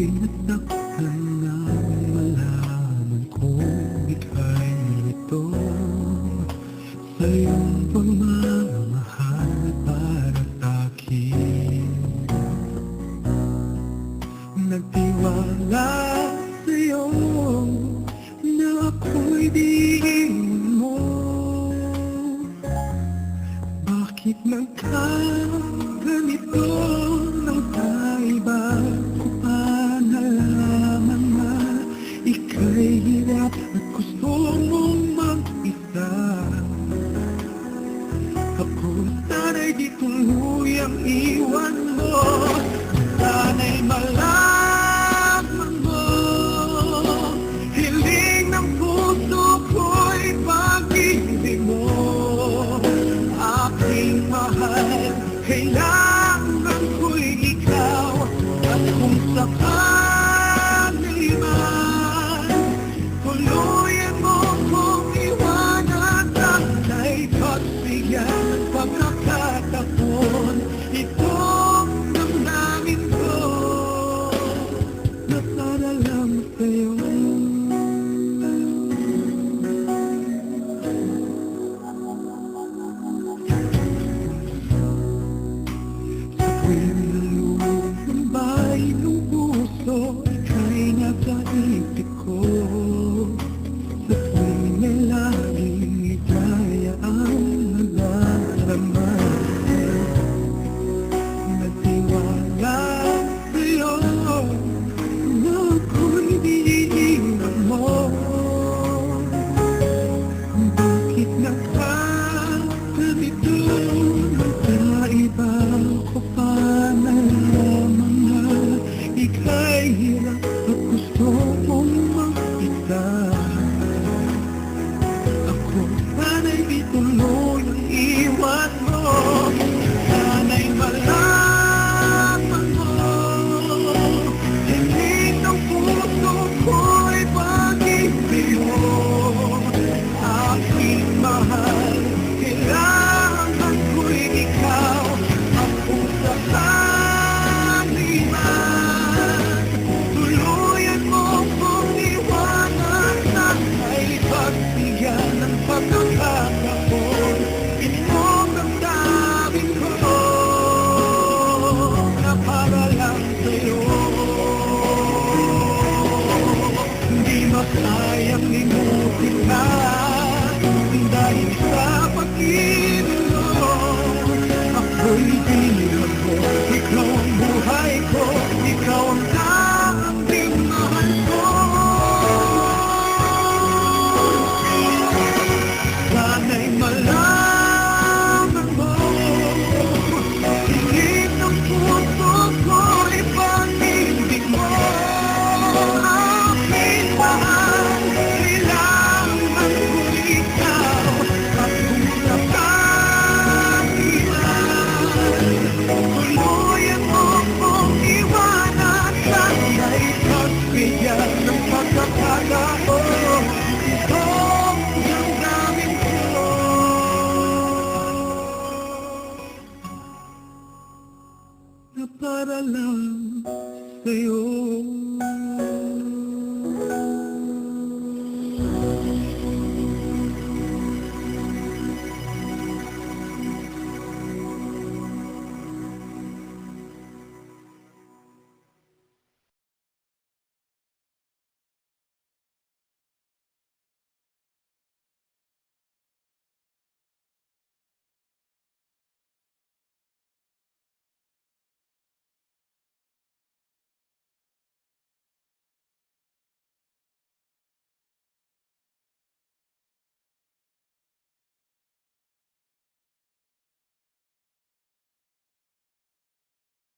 Ako'y nasaktan na malaman kong ika'y nilito sa iyong pagmamahal para sa'kin. Nagtiwala sa'yo na ako'y diin mo. Bakit nagkaganito nang tayo ba ko pa nalaman na ika'y hirap at gusto mong mag-isa? Ako sana'y di tuluyang iwan mo, sana'y malaman mo. Hiling ng puso ko'y pag-ibig mo, aking mahal. Kailangan ko'y ikaw, at kung sakali man tuluyan mo kong iwanan, sana'y pagbigyan ng pagkakataon itong damdamin ko na para lang sa'yo. Tuwing nalumbay ng puso, ika'y nasa isip ko. Sa tuwing may laging ligaya ang nadarama, nagtiwala sa'yo na ako'y diinan mo. Bakit nagkaganito sa iba ko pa nalaman na ika'y hirap at gusto mong mag-isa? Ako sana'y di tuluyang iwan mo, sana'y malaman mo. Hiling ng puso ko'y pag-ibig mo, aking mahal. Kailangan ko'y ikaw, at kung sakali man tuluyan mo kong iwanan, sana'y pagbigyan ng pagkakataon itong damdamin ko na para lang sa'yo. Hindi masayang limutin ka dahil sa pag-ibig mo. Ako'y pinilang mo, ikaw ang buhay ko, ikaw ang dating mahal ko. Sana'y malaman mo, hiling ng puso ko'y pag-ibig mo, aking mahal. Kailangan ko'y ikaw, at kung sakali man tuluyan mo kong iwanan, sana'y pagbigyan ng pagkakataon itong damdamin ko na para lang sa'yo.